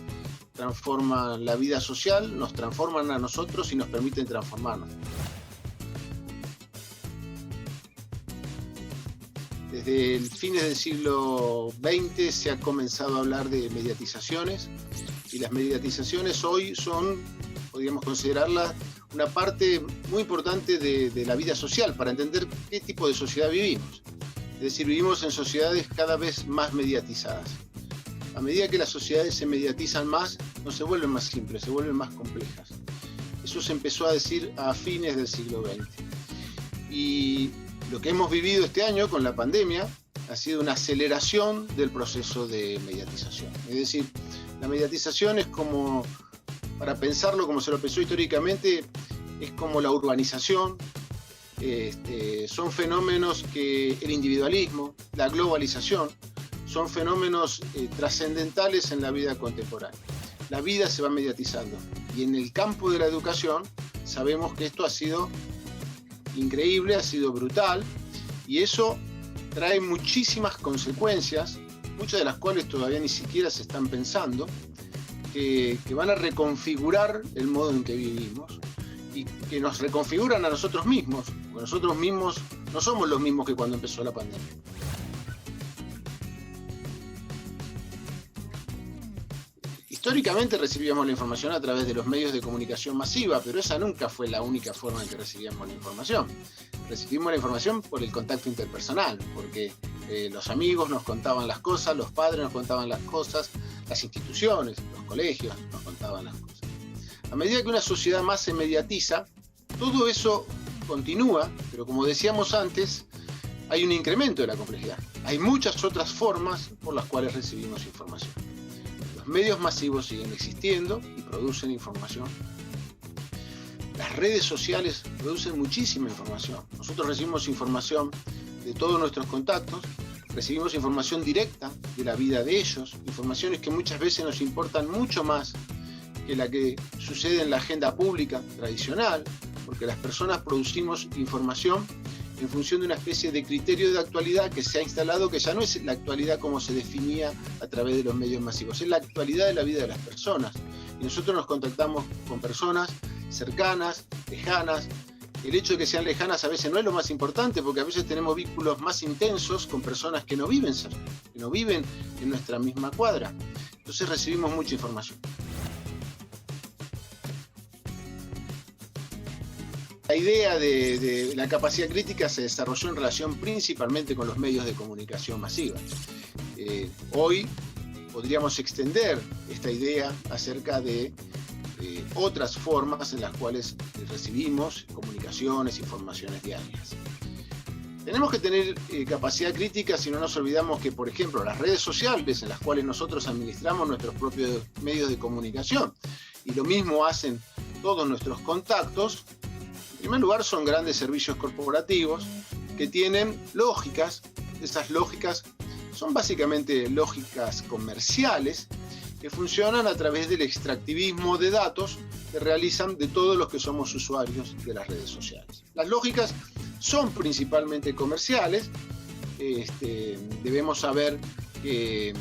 transforman la vida social, nos transforman a nosotros y nos permiten transformarnos. Desde el fines del siglo XX se ha comenzado a hablar de mediatizaciones y las mediatizaciones hoy son, podríamos considerarlas, una parte muy importante de la vida social para entender qué tipo de sociedad vivimos. Es decir, vivimos en sociedades cada vez más mediatizadas. A medida que las sociedades se mediatizan más, no se vuelven más simples, se vuelven más complejas. Eso se empezó a decir a fines del siglo XX. Y lo que hemos vivido este año con la pandemia ha sido una aceleración del proceso de mediatización. Es decir, la mediatización es como, para pensarlo como se lo pensó históricamente, es como la urbanización. Son fenómenos que el individualismo, la globalización, son fenómenos trascendentales en la vida contemporánea. La vida se va mediatizando y en el campo de la educación sabemos que esto ha sido increíble, ha sido brutal y eso trae muchísimas consecuencias, muchas de las cuales todavía ni siquiera se están pensando, que van a reconfigurar el modo en que vivimos y que nos reconfiguran a nosotros mismos, porque nosotros mismos no somos los mismos que cuando empezó la pandemia. Históricamente recibíamos la información a través de los medios de comunicación masiva, pero esa nunca fue la única forma en que recibíamos la información. Recibimos la información por el contacto interpersonal, porque los amigos nos contaban las cosas, los padres nos contaban las cosas, las instituciones, los colegios nos contaban las cosas. A medida que una sociedad más se mediatiza, todo eso continúa, pero como decíamos antes, hay un incremento de la complejidad. Hay muchas otras formas por las cuales recibimos información. Los medios masivos siguen existiendo y producen información. Las redes sociales producen muchísima información. Nosotros recibimos información de todos nuestros contactos, recibimos información directa de la vida de ellos, informaciones que muchas veces nos importan mucho más que la que sucede en la agenda pública tradicional, porque las personas producimos información en función de una especie de criterio de actualidad que se ha instalado, que ya no es la actualidad como se definía a través de los medios masivos, es la actualidad de la vida de las personas. Y nosotros nos contactamos con personas cercanas, lejanas. El hecho de que sean lejanas a veces no es lo más importante, porque a veces tenemos vínculos más intensos con personas que no viven cerca, que no viven en nuestra misma cuadra. Entonces recibimos mucha información. La idea de la capacidad crítica se desarrolló en relación principalmente con los medios de comunicación masiva. Hoy podríamos extender esta idea acerca de otras formas en las cuales recibimos comunicaciones, informaciones diarias. Tenemos que tener capacidad crítica si no nos olvidamos que, por ejemplo, las redes sociales en las cuales nosotros administramos nuestros propios medios de comunicación, y lo mismo hacen todos nuestros contactos, en primer lugar son grandes servicios corporativos que tienen lógicas. Esas lógicas son básicamente lógicas comerciales que funcionan a través del extractivismo de datos que realizan de todos los que somos usuarios de las redes sociales. Las lógicas son principalmente comerciales. Debemos saber que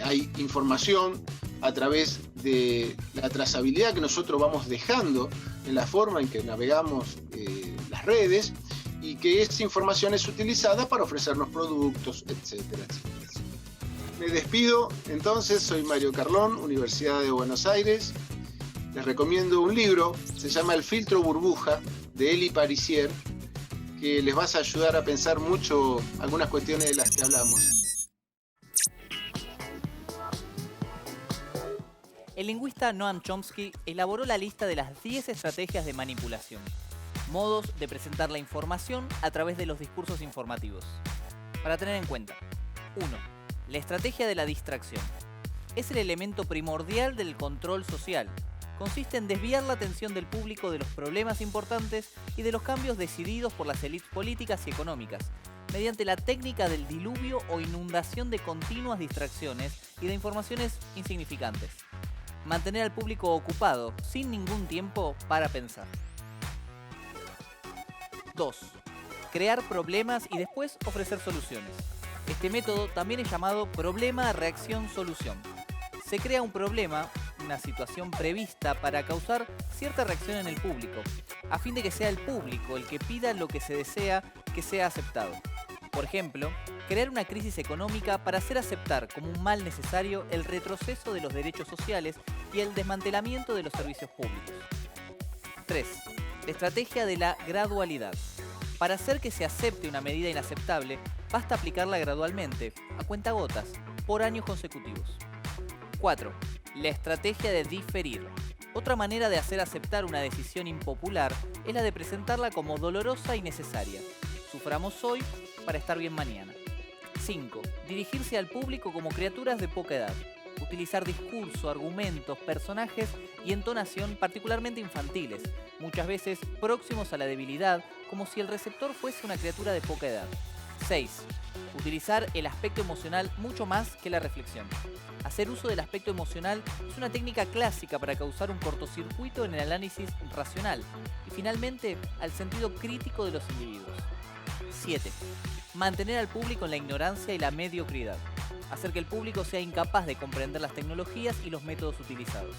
hay información a través de la trazabilidad que nosotros vamos dejando en la forma en que navegamos las redes y que esa información es utilizada para ofrecernos productos, etcétera, etcétera, etcétera. Me despido, entonces, soy Mario Carlón, Universidad de Buenos Aires. Les recomiendo un libro, se llama El filtro burbuja, de Elie Parissier, que les va a ayudar a pensar mucho algunas cuestiones de las que hablamos. El lingüista Noam Chomsky elaboró la lista de las 10 estrategias de manipulación, modos de presentar la información a través de los discursos informativos. Para tener en cuenta: 1. La estrategia de la distracción. Es el elemento primordial del control social. Consiste en desviar la atención del público de los problemas importantes y de los cambios decididos por las élites políticas y económicas, mediante la técnica del diluvio o inundación de continuas distracciones y de informaciones insignificantes. Mantener al público ocupado, sin ningún tiempo para pensar. 2. Crear problemas y después ofrecer soluciones. Este método también es llamado problema, reacción, solución. Se crea un problema, una situación prevista para causar cierta reacción en el público, a fin de que sea el público el que pida lo que se desea que sea aceptado. Por ejemplo, crear una crisis económica para hacer aceptar como un mal necesario el retroceso de los derechos sociales y el desmantelamiento de los servicios públicos. 3. La estrategia de la gradualidad. Para hacer que se acepte una medida inaceptable, basta aplicarla gradualmente, a cuentagotas, por años consecutivos. 4. La estrategia de diferir. Otra manera de hacer aceptar una decisión impopular es la de presentarla como dolorosa y necesaria. Suframos hoy para estar bien mañana. 5. Dirigirse al público como criaturas de poca edad. Utilizar discurso, argumentos, personajes y entonación particularmente infantiles, muchas veces próximos a la debilidad, como si el receptor fuese una criatura de poca edad. 6. Utilizar el aspecto emocional mucho más que la reflexión. Hacer uso del aspecto emocional es una técnica clásica para causar un cortocircuito en el análisis racional y finalmente al sentido crítico de los individuos. 7. Mantener al público en la ignorancia y la mediocridad. Hacer que el público sea incapaz de comprender las tecnologías y los métodos utilizados.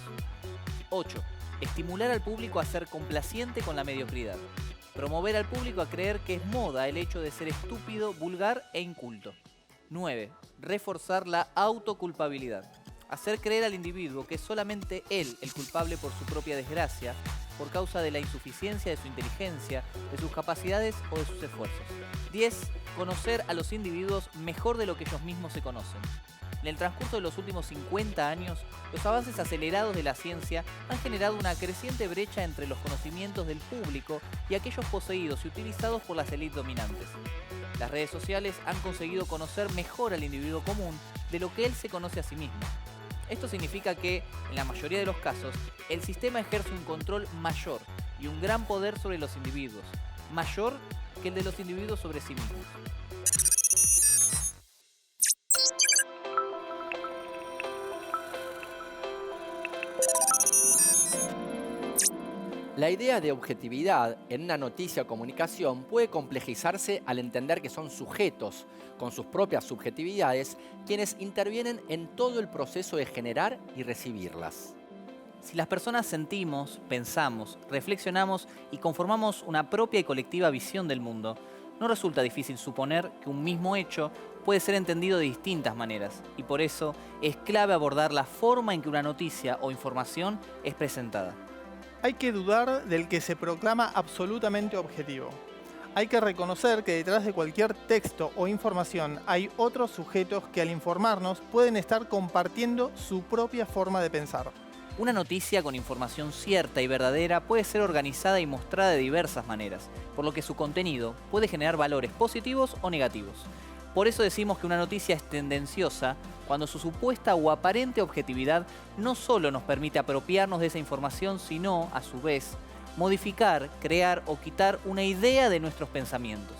8. Estimular al público a ser complaciente con la mediocridad. Promover al público a creer que es moda el hecho de ser estúpido, vulgar e inculto. 9. Reforzar la autoculpabilidad. Hacer creer al individuo que es solamente él el culpable por su propia desgracia, por causa de la insuficiencia de su inteligencia, de sus capacidades o de sus esfuerzos. 10. Conocer a los individuos mejor de lo que ellos mismos se conocen. En el transcurso de los últimos 50 años, los avances acelerados de la ciencia han generado una creciente brecha entre los conocimientos del público y aquellos poseídos y utilizados por las élites dominantes. Las redes sociales han conseguido conocer mejor al individuo común de lo que él se conoce a sí mismo. Esto significa que, en la mayoría de los casos, el sistema ejerce un control mayor y un gran poder sobre los individuos, mayor que el de los individuos sobre sí mismos. La idea de objetividad en una noticia o comunicación puede complejizarse al entender que son sujetos, con sus propias subjetividades, quienes intervienen en todo el proceso de generar y recibirlas. Si las personas sentimos, pensamos, reflexionamos y conformamos una propia y colectiva visión del mundo, no resulta difícil suponer que un mismo hecho puede ser entendido de distintas maneras, y por eso es clave abordar la forma en que una noticia o información es presentada. Hay que dudar del que se proclama absolutamente objetivo. Hay que reconocer que detrás de cualquier texto o información hay otros sujetos que al informarnos pueden estar compartiendo su propia forma de pensar. Una noticia con información cierta y verdadera puede ser organizada y mostrada de diversas maneras, por lo que su contenido puede generar valores positivos o negativos. Por eso decimos que una noticia es tendenciosa cuando su supuesta o aparente objetividad no solo nos permite apropiarnos de esa información, sino, a su vez, modificar, crear o quitar una idea de nuestros pensamientos.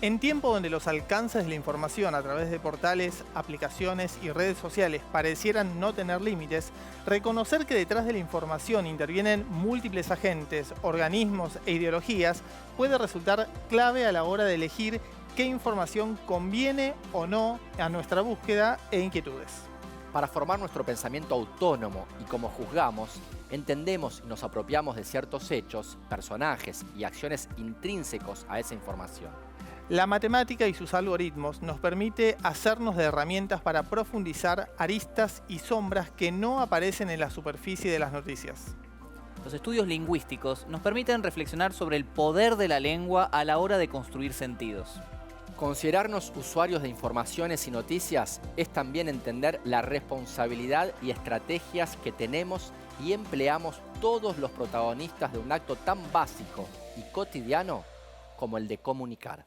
En tiempo donde los alcances de la información a través de portales, aplicaciones y redes sociales parecieran no tener límites, reconocer que detrás de la información intervienen múltiples agentes, organismos e ideologías puede resultar clave a la hora de elegir qué información conviene o no a nuestra búsqueda e inquietudes. Para formar nuestro pensamiento autónomo y como juzgamos, entendemos y nos apropiamos de ciertos hechos, personajes y acciones intrínsecos a esa información. La matemática y sus algoritmos nos permite hacernos de herramientas para profundizar aristas y sombras que no aparecen en la superficie de las noticias. Los estudios lingüísticos nos permiten reflexionar sobre el poder de la lengua a la hora de construir sentidos. Considerarnos usuarios de informaciones y noticias es también entender la responsabilidad y estrategias que tenemos y empleamos todos los protagonistas de un acto tan básico y cotidiano como el de comunicar.